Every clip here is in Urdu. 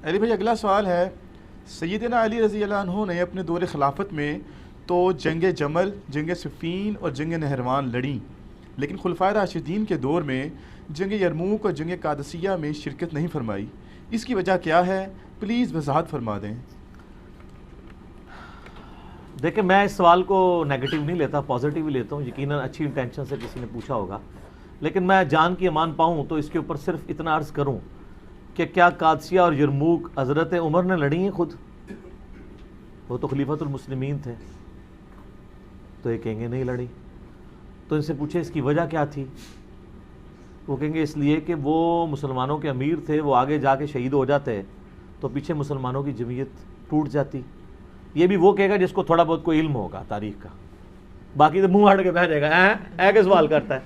علی بھائی اگلا سوال ہے، سیدنا علی رضی اللہ عنہ نے اپنے دور خلافت میں تو جنگ جمل، جنگ صفین اور جنگ نہروان لڑیں، لیکن خلفائے راشدین کے دور میں جنگ یرموک اور جنگ قادسیہ میں شرکت نہیں فرمائی، اس کی وجہ کیا ہے؟ پلیز وضاحت فرما دیں۔ دیکھیں میں اس سوال کو نیگیٹو نہیں لیتا، پازیٹیو ہی لیتا ہوں، یقیناً اچھی انٹینشن سے کسی نے پوچھا ہوگا، لیکن میں جان کی امان پاؤں تو اس کے اوپر صرف اتنا عرض کروں کہ کیا قادسیہ اور یرموک حضرت عمر نے لڑی ہیں خود؟ وہ تو خلیفۃ المسلمین تھے، تو یہ کہیں گے نہیں لڑی۔ تو ان سے پوچھے اس کی وجہ کیا تھی؟ وہ کہیں گے اس لیے کہ وہ مسلمانوں کے امیر تھے، وہ آگے جا کے شہید ہو جاتے تو پیچھے مسلمانوں کی جمعیت ٹوٹ جاتی۔ یہ بھی وہ کہے گا جس کو تھوڑا بہت کوئی علم ہوگا تاریخ کا، باقی تو منہ ہٹ کے بیٹھ جائے گا اے کہ سوال کرتا ہے۔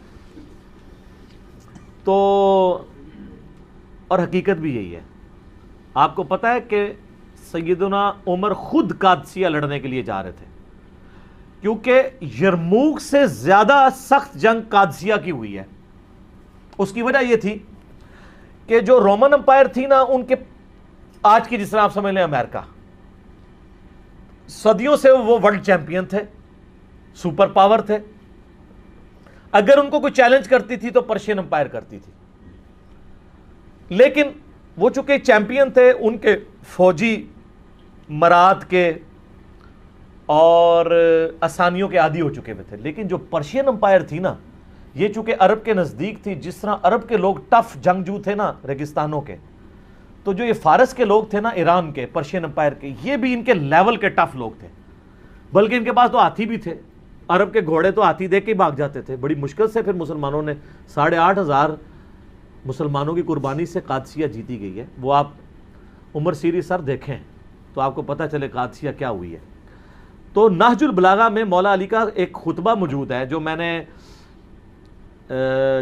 تو اور حقیقت بھی یہی ہے، آپ کو پتہ ہے کہ سیدنا عمر خود قادسیہ لڑنے کے لیے جا رہے تھے، کیونکہ یرموک سے زیادہ سخت جنگ قادسیہ کی ہوئی ہے۔ اس کی وجہ یہ تھی کہ جو رومن امپائر تھی نا، ان کے آج کی جس طرح آپ سمجھ لیں امریکہ، صدیوں سے وہ ورلڈ چیمپئن تھے، سپر پاور تھے، اگر ان کو کوئی چیلنج کرتی تھی تو پرشین امپائر کرتی تھی، لیکن وہ چونکہ چیمپئن تھے، ان کے فوجی مراد کے اور آسانیوں کے عادی ہو چکے ہوئے تھے۔ لیکن جو پرشین امپائر تھی نا، یہ چونکہ عرب کے نزدیک تھی، جس طرح عرب کے لوگ ٹف جنگجو تھے نا ریگستانوں کے، تو جو یہ فارس کے لوگ تھے نا ایران کے، پرشین امپائر کے، یہ بھی ان کے لیول کے ٹف لوگ تھے، بلکہ ان کے پاس تو ہاتھی بھی تھے، عرب کے گھوڑے تو ہاتھی دیکھ کے ہی بھاگ جاتے تھے۔ بڑی مشکل سے پھر مسلمانوں نے 8,500 مسلمانوں کی قربانی سے قادسیہ جیتی گئی ہے۔ وہ آپ عمر سیری سر دیکھیں تو آپ کو پتہ چلے قادسیہ کیا ہوئی ہے۔ تو نہج البلاغہ میں مولا علی کا ایک خطبہ موجود ہے جو میں نے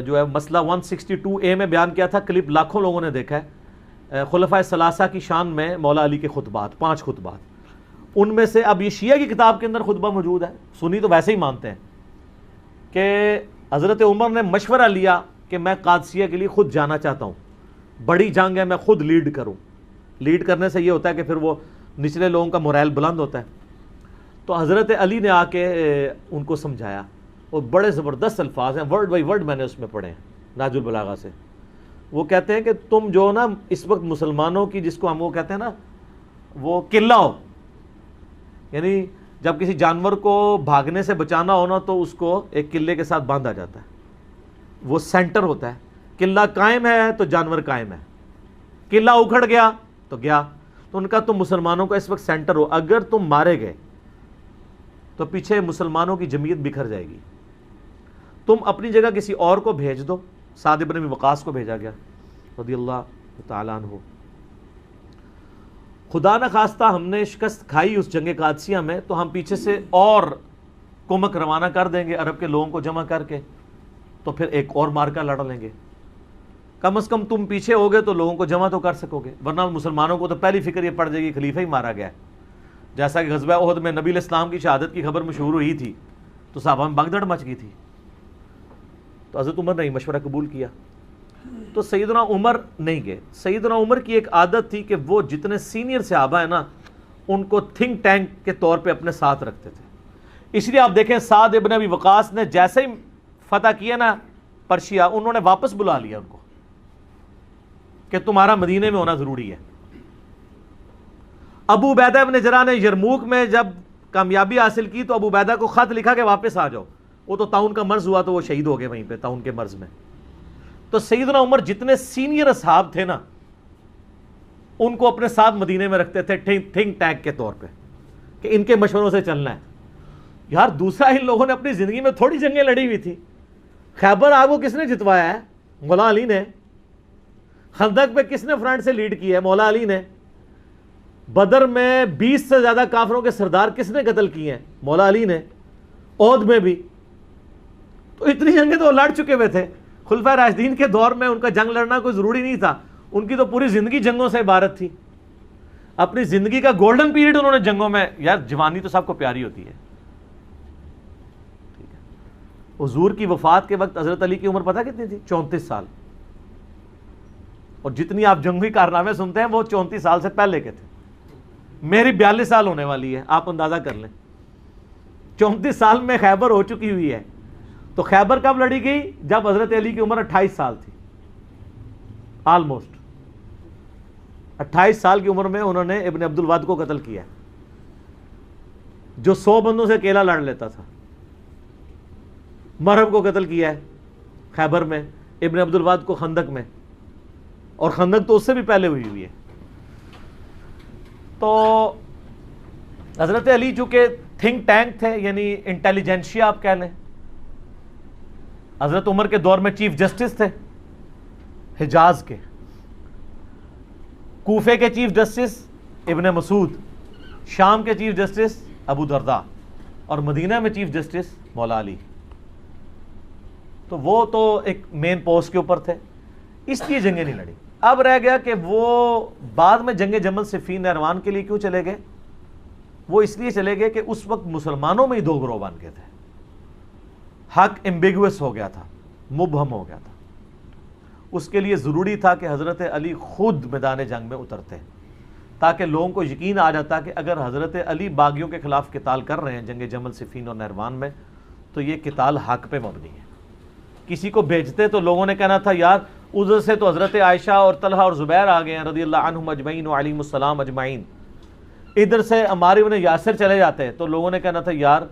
جو ہے مسئلہ 162A میں بیان کیا تھا، کلپ لاکھوں لوگوں نے دیکھا ہے، خلفائے ثلاثہ کی شان میں مولا علی کے خطبات، 5 خطبات، ان میں سے اب یہ شیعہ کی کتاب کے اندر خطبہ موجود ہے، سنی تو ویسے ہی مانتے ہیں کہ حضرت عمر نے مشورہ لیا کہ میں قادسیہ کے لیے خود جانا چاہتا ہوں، بڑی جنگ ہے، میں خود لیڈ کروں۔ لیڈ کرنے سے یہ ہوتا ہے کہ پھر وہ نچلے لوگوں کا مورائل بلند ہوتا ہے۔ تو حضرت علی نے آ کے ان کو سمجھایا، اور بڑے زبردست الفاظ ہیں، ورڈ بائی ورڈ میں نے اس میں پڑھے ہیں نہج البلاغہ سے۔ وہ کہتے ہیں کہ تم جو نا اس وقت مسلمانوں کی، جس کو ہم وہ کہتے ہیں نا، وہ قلعہ ہو، یعنی جب کسی جانور کو بھاگنے سے بچانا ہونا تو اس کو ایک قلعے کے ساتھ باندھا جاتا ہے، وہ سینٹر ہوتا ہے، قلعہ قائم ہے تو جانور قائم ہے، قلعہ اکھڑ گیا تو گیا۔ تو ان کا تم مسلمانوں کا اس وقت سینٹر ہو، اگر تم مارے گئے تو پیچھے مسلمانوں کی جمعیت بکھر جائے گی، تم اپنی جگہ کسی اور کو بھیج دو۔ سعد بن ابی وقاص کو بھیجا گیا رضی اللہ تعالیٰ عنہ۔ خدا نہ خواستہ ہم نے شکست کھائی اس جنگ قادسیہ میں تو ہم پیچھے سے اور کمک روانہ کر دیں گے عرب کے لوگوں کو جمع کر کے، تو پھر ایک اور مارکا لڑ لیں گے۔ کم از کم تم پیچھے ہوگے تو لوگوں کو جمع تو کر سکو گے، ورنہ مسلمانوں کو تو پہلی فکر یہ پڑ جائے گی خلیفہ ہی مارا گیا ہے۔ جیسا کہ غزوہ احد میں نبی علیہ السلام کی شہادت کی خبر مشہور ہوئی تھی تو صحابہ میں بھگدڑ مچ گئی تھی، تو حضرت عمر نے مشورہ قبول کیا، تو سیدنا عمر نہیں گئے۔ سیدنا عمر کی ایک عادت تھی کہ وہ جتنے سینئر صحابہ ہیں نا، ان کو تھنک ٹینک کے طور پہ اپنے ساتھ رکھتے تھے۔ اس لیے آپ دیکھیں سعد ابن ابی وقاص نے جیسے ہی فتح کیا نا پرشیا، انہوں نے واپس بلا لیا ان کو کہ تمہارا مدینے میں ہونا ضروری ہے۔ ابو عبیدہ ابن جراح نے یرموک میں جب کامیابی حاصل کی تو ابو عبیدہ کو خط لکھا کہ واپس آ جاؤ، وہ تو طاعون کا مرض ہوا تو وہ شہید ہو گئے وہیں پہ طاعون کے مرض میں۔ تو سیدنا عمر جتنے سینئر اصحاب تھے نا، ان کو اپنے ساتھ مدینے میں رکھتے تھے تھنک ٹینک کے طور پہ کہ ان کے مشوروں سے چلنا ہے۔ یار دوسرا ان لوگوں نے اپنی زندگی میں تھوڑی جنگیں لڑی ہوئی تھی۔ خیبر آپ کو کس نے جتوایا ہے؟ مولا علی نے۔ خندق پہ کس نے فرنٹ سے لیڈ کیا ہے؟ مولا علی نے۔ بدر میں 20 سے زیادہ کافروں کے سردار کس نے قتل کیے ہیں؟ مولا علی نے۔ احد میں بھی۔ تو اتنی جنگیں تو لڑ چکے ہوئے تھے۔ خلفائے راشدین کے دور میں ان کا جنگ لڑنا کوئی ضروری نہیں تھا، ان کی تو پوری زندگی جنگوں سے عبارت تھی۔ اپنی زندگی کا گولڈن پیریڈ انہوں نے جنگوں میں، یار جوانی تو سب کو پیاری ہوتی ہے۔ حضور کی وفات کے وقت حضرت علی کی عمر پتہ کتنی تھی؟ 34 سال۔ اور جتنی آپ جنگی کارنامے سنتے ہیں وہ 34 سال سے پہلے کے تھے. میری 42 سال ہونے والی ہے, آپ اندازہ کر لیں. 34 سال میں خیبر ہو چکی ہوئی ہے. تو خیبر کب لڑی گئی؟ جب حضرت علی کی عمر 28 سال تھی. آلموسٹ 28 سال کی عمر میں انہوں نے ابن عبد الود کو قتل کیا, جو 100 بندوں سے اکیلا لڑ لیتا تھا. مرہب کو قتل کیا ہے خیبر میں, ابن عبد الود کو خندق میں, اور خندق تو اس سے بھی پہلے ہوئی ہے. تو حضرت علی چونکہ تھنک ٹینک تھے, یعنی انٹیلیجنشیا آپ کہہ لیں. حضرت عمر کے دور میں چیف جسٹس تھے حجاز کے, کوفے کے چیف جسٹس ابن مسعود, شام کے چیف جسٹس ابو درداء, اور مدینہ میں چیف جسٹس مولا علی. تو وہ تو ایک مین پوسٹ کے اوپر تھے, اس لیے جنگیں نہیں لڑی. اب رہ گیا کہ وہ بعد میں جنگ جمل صفین نہروان کے لیے کیوں چلے گئے؟ وہ اس لیے چلے گئے کہ اس وقت مسلمانوں میں ہی 2 گروہ بن گئے تھے. حق ایمبیگوس ہو گیا تھا, مبہم ہو گیا تھا. اس کے لیے ضروری تھا کہ حضرت علی خود میدان جنگ میں اترتے, تاکہ لوگوں کو یقین آ جاتا کہ اگر حضرت علی باغیوں کے خلاف قتال کر رہے ہیں جنگ جمل صفین اور نہروان میں, تو یہ قتال حق پہ مبنی ہے. کسی کو بھیجتے تو لوگوں نے کہنا تھا یار ادھر سے تو حضرت عائشہ اور طلحہ اور زبیر آ گئے ہیں رضی اللہ عنہم اجمعین وعلیہم السلام اجمعین, ادھر سے عمار ابن یاسر چلے جاتے تو لوگوں نے کہنا تھا یار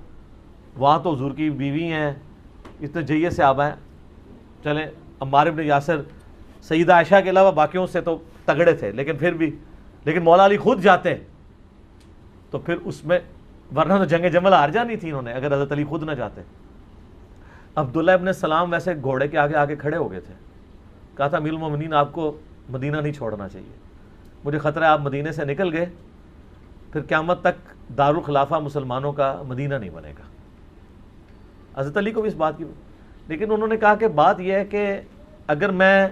وہاں تو حضور کی بیوی ہیں, اتنے جیے سے آبا ہیں, چلیں عمار ابن یاسر سیدہ عائشہ کے علاوہ باقیوں سے تو تگڑے تھے لیکن پھر بھی, لیکن مولا علی خود جاتے تو پھر اس میں, ورنہ تو جنگ جمل ہار جانی تھی انہوں نے اگر حضرت علی خود نہ جاتے. عبداللہ ابن السلام ویسے گھوڑے کے آگے آگے کھڑے ہو گئے تھے, کہا تھا امیر المومنین آپ کو مدینہ نہیں چھوڑنا چاہیے, مجھے خطرہ ہے آپ مدینے سے نکل گئے پھر قیامت تک دارالخلافہ مسلمانوں کا مدینہ نہیں بنے گا. حضرت علی کو بھی اس بات کی, لیکن انہوں نے کہا کہ بات یہ ہے کہ اگر میں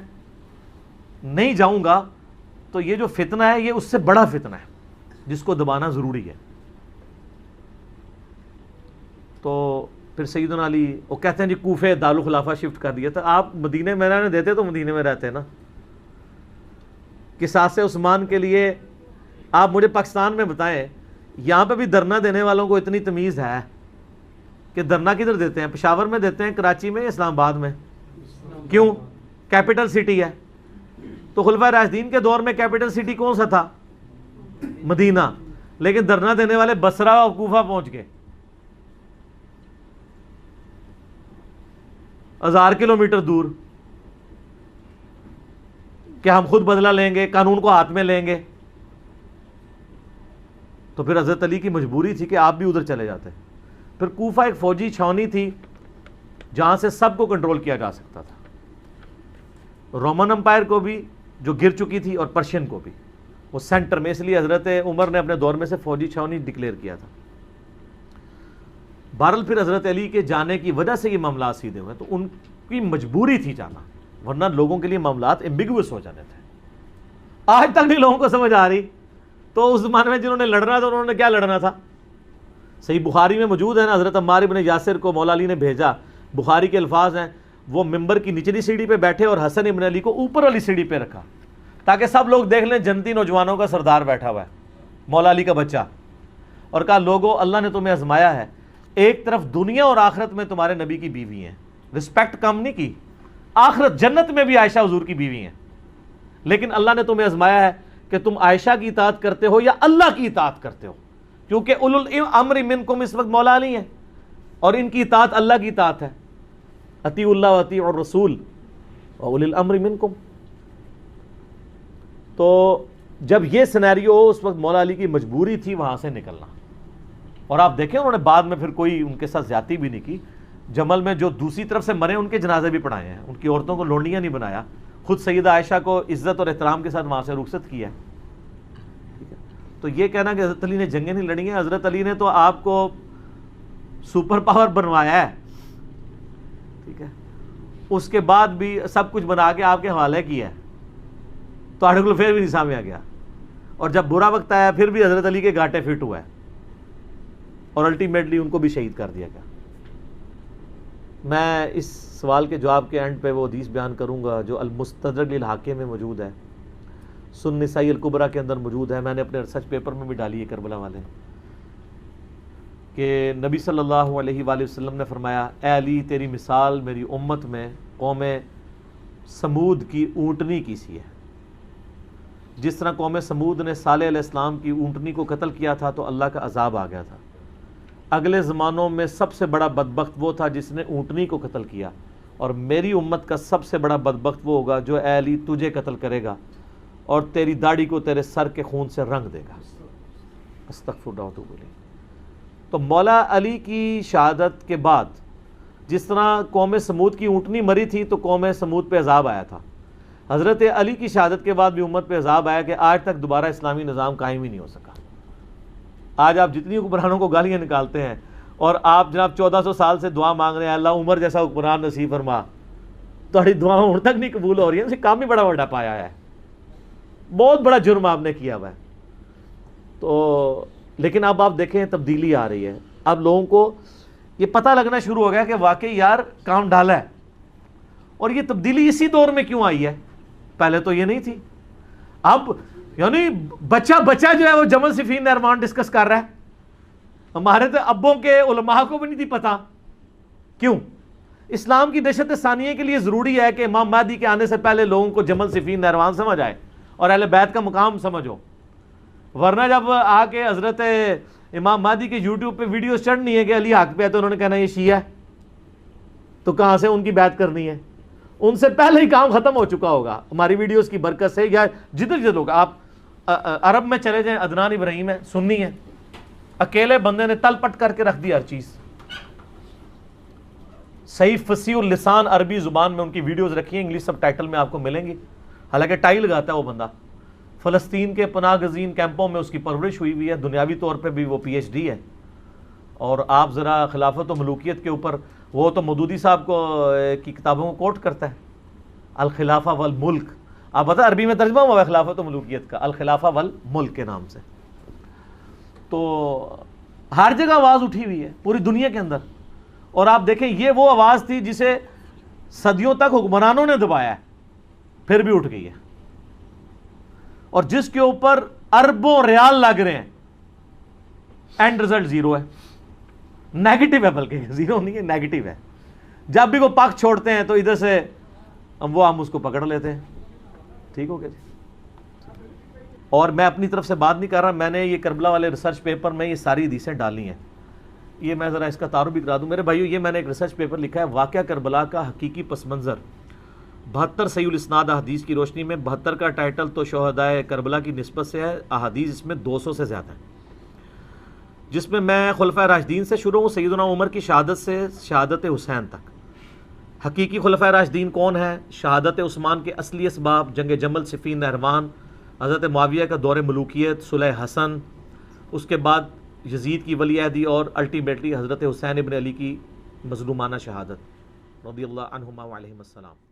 نہیں جاؤں گا تو یہ جو فتنہ ہے یہ اس سے بڑا فتنہ ہے جس کو دبانا ضروری ہے. تو پھر سیدنا علی وہ کہتے ہیں جی کوفے دارالخلافہ شفٹ کر دیا تھا. آپ مدینے میں رہنے دیتے تو مدینے میں رہتے نا. قصاص عثمان کے لیے آپ مجھے پاکستان میں بتائیں, یہاں پہ بھی دھرنا دینے والوں کو اتنی تمیز ہے کہ دھرنا کدھر دیتے ہیں؟ پشاور میں دیتے ہیں, کراچی میں, اسلام آباد میں. کیوں؟ کیپٹل سٹی ہے. تو خلفائے راشدین کے دور میں کیپٹل سٹی کون سا تھا؟ مدینہ. لیکن دھرنا دینے والے بصرہ اور کوفہ پہنچ گئے, 1000 کلومیٹر دور, کہ ہم خود بدلہ لیں گے, قانون کو ہاتھ میں لیں گے. تو پھر حضرت علی کی مجبوری تھی کہ آپ بھی ادھر چلے جاتے. پھر کوفہ ایک فوجی چھاونی تھی جہاں سے سب کو کنٹرول کیا جا سکتا تھا, رومن امپائر کو بھی جو گر چکی تھی اور پرشین کو بھی, وہ سینٹر میں. اس لیے حضرت عمر نے اپنے دور میں سے فوجی چھاونی ڈکلیئر کیا تھا. بہرحال پھر حضرت علی کے جانے کی وجہ سے یہ معاملات سیدھے ہوئے, تو ان کی مجبوری تھی جانا, ورنہ لوگوں کے لیے معاملات ایمبیگوس ہو جانے تھے. آج تک نہیں لوگوں کو سمجھ آ رہی. تو اس زمانے میں جنہوں نے لڑنا تھا انہوں نے کیا لڑنا تھا؟ صحیح بخاری میں موجود ہے نا, حضرت عمار ابن یاسر کو مولا علی نے بھیجا. بخاری کے الفاظ ہیں, وہ ممبر کی نچلی سیڑھی پہ بیٹھے اور حسن ابن علی کو اوپر والی سیڑھی پہ رکھا تاکہ سب لوگ دیکھ لیں جنتی نوجوانوں کا سردار بیٹھا ہوا ہے, مولا علی کا بچہ. اور کہا لوگو اللہ نے تمہیں آزمایا ہے, ایک طرف دنیا اور آخرت میں تمہارے نبی کی بیوی ہیں, رسپیکٹ کم نہیں کی, آخرت جنت میں بھی عائشہ حضور کی بیوی ہیں, لیکن اللہ نے تمہیں آزمایا ہے کہ تم عائشہ کی اطاعت کرتے ہو یا اللہ کی اطاعت کرتے ہو, کیونکہ اولو الامر منکم اس وقت مولا علی ہیں اور ان کی اطاعت اللہ کی اطاعت ہے. اطیعوا اللہ واطیعوا الرسول واولی الامر منکم. تو جب یہ سینیریو اس وقت مولا علی کی مجبوری تھی وہاں سے نکلنا. اور آپ دیکھیں انہوں نے بعد میں پھر کوئی ان کے ساتھ زیادتی بھی نہیں کی. جمل میں جو دوسری طرف سے مرے ان کے جنازے بھی پڑھائے ہیں, ان کی عورتوں کو لونڈیاں نہیں بنایا, خود سیدہ عائشہ کو عزت اور احترام کے ساتھ وہاں سے رخصت کیا. ٹھیک ہے, تو یہ کہنا کہ حضرت علی نے جنگیں نہیں لڑی ہیں, حضرت علی نے تو آپ کو سپر پاور بنوایا ہے. ٹھیک ہے, اس کے بعد بھی سب کچھ بنا کے آپ کے حوالے کیا ہے, تو آرٹیکل پھر بھی نہیں سامنے آ گیا. اور جب برا وقت آیا پھر بھی حضرت علی کے گھاٹے فٹ ہوا ہے, اور الٹیمیٹلی ان کو بھی شہید کر دیا گیا. میں اس سوال کے جواب کے اینڈ پہ وہ حدیث بیان کروں گا جو المستدرک للحاکم میں موجود ہے. سنن نسائی الکبریٰ کے اندر موجود ہے، میں نے اپنے ریسرچ پیپر میں بھی ڈالی ہے کربلا والے، کہ نبی صلی اللہ علیہ وآلہ وسلم نے فرمایا اے علی تیری مثال میری امت میں قوم سمود کی اونٹنی کی سی ہے، جس طرح قوم سمود نے صالح علیہ السلام کی اونٹنی کو قتل کیا تھا تو اللہ کا عذاب آ گیا تھا، اگلے زمانوں میں سب سے بڑا بدبخت وہ تھا جس نے اونٹنی کو قتل کیا، اور میری امت کا سب سے بڑا بدبخت وہ ہوگا جو اے علی تجھے قتل کرے گا اور تیری داڑھی کو تیرے سر کے خون سے رنگ دے گا۔ استغفر اللہ واتوب الیہ۔ تو مولا علی کی شہادت کے بعد جس طرح قوم سمود کی اونٹنی مری تھی تو قوم سمود پہ عذاب آیا تھا، حضرت علی کی شہادت کے بعد بھی امت پہ عذاب آیا کہ آج تک دوبارہ اسلامی نظام قائم ہی نہیں ہو سکا۔ آج آپ جتنی حکمرانوں کو گالیاں نکالتے ہیں اور آپ جناب 1400 سال سے دعا مانگ رہے ہیں اللہ عمر جیسا حکمران نصیب فرما، تھوڑی دعاؤں ہوں تک نہیں قبول ہو رہی ہیں، اسے کام ہی بڑا بڑا پایا ہے، بہت بڑا جرم آپ نے کیا ہوا ہے۔ تو لیکن اب آپ دیکھیں تبدیلی آ رہی ہے، اب لوگوں کو یہ پتہ لگنا شروع ہو گیا کہ واقعی یار کام ڈالا ہے، اور یہ تبدیلی اسی دور میں کیوں آئی ہے، پہلے تو یہ نہیں تھی۔ اب یعنی بچہ جو ہے وہ جمل صفین نہروان ڈسکس کر رہا ہے، ہمارے تو ابوں کے علماء کو بھی نہیں تھی پتہ۔ کیوں؟ اسلام کی دہشت ثانیہ کے لیے ضروری ہے کہ امام مہدی کے آنے سے پہلے لوگوں کو جمل صفین نہروان سمجھ آئے اور اہل بیت کا مقام سمجھو، ورنہ جب آ کے حضرت امام مہدی کے یوٹیوب پہ ویڈیوز چڑھنی ہے کہ علی حق پہ ہے تو انہوں نے کہنا یہ شیعہ ہے، تو کہاں سے ان کی بیعت کرنی ہے؟ ان سے پہلے ہی کام ختم ہو چکا ہوگا ہماری ویڈیوز کی برکت سے، یا جدھر ہوگا۔ آپ عرب میں چلے جائیں، عدنان ابراہیم ہے، سنی ہے، اکیلے بندے نے تل پٹ کر کے رکھ دی ہر چیز، صحیح فصیح اللسان عربی زبان میں ان کی ویڈیوز رکھی ہیں، انگلش سب ٹائٹل میں آپ کو ملیں گی، حالانکہ ٹائی لگاتا ہے وہ بندہ۔ فلسطین کے پناہ گزین کیمپوں میں اس کی پرورش ہوئی ہوئی ہے، دنیاوی طور پہ بھی وہ پی ایچ ڈی ہے، اور آپ ذرا خلافت و ملوکیت کے اوپر، وہ تو مودودی صاحب کی کتابوں کو کوٹ کرتا ہے، الخلافہ والملک، آپ پتہ عربی میں ترجمہ ہوا ہے خلافت و ملوکیت کا، الخلافہ والملک کے نام سے۔ تو ہر جگہ آواز اٹھی ہوئی ہے پوری دنیا کے اندر، اور آپ دیکھیں یہ وہ آواز تھی جسے صدیوں تک حکمرانوں نے دبایا ہے، پھر بھی اٹھ گئی ہے، اور جس کے اوپر اربوں ریال لگ رہے ہیں، اینڈ رزلٹ زیرو ہے، نیگیٹو ہے، بلکہ زیرو نہیں ہے، نیگیٹو ہے۔ جب بھی وہ پاک چھوڑتے ہیں تو ادھر سے ہم اس کو پکڑ لیتے ہیں۔ ٹھیک ہو گیا جی؟ اور میں اپنی طرف سے بات نہیں کر رہا، میں نے یہ کربلا والے ریسرچ پیپر میں یہ ساری حدیثیں ڈالی ہیں، یہ میں ذرا اس کا تعارف بھی کرا دوں میرے بھائیو۔ یہ میں نے ایک ریسرچ پیپر لکھا ہے، واقعہ کربلا کا حقیقی پس منظر، 72 صحیح الاسناد احادیث کی روشنی میں۔ 72 کا ٹائٹل تو شہدائے کربلا کی نسبت سے ہے، احادیث اس میں 200 سے زیادہ ہیں، جس میں میں خلفائے راشدین سے شروع ہوں، سیدنا عمر کی شہادت سے شہادت حسین تک۔ حقیقی خلفائے راشدین کون ہیں؟ شہادت عثمان کے اصلی اسباب، جنگ جمل، صفین نہروان، حضرت معاویہ کا دور ملوکیت، صلح حسن، اس کے بعد یزید کی ولی عہدی، اور الٹیمیٹلی حضرت حسین ابن علی کی مظلومانہ شہادت رضی اللہ عنہما و علیہم السلام۔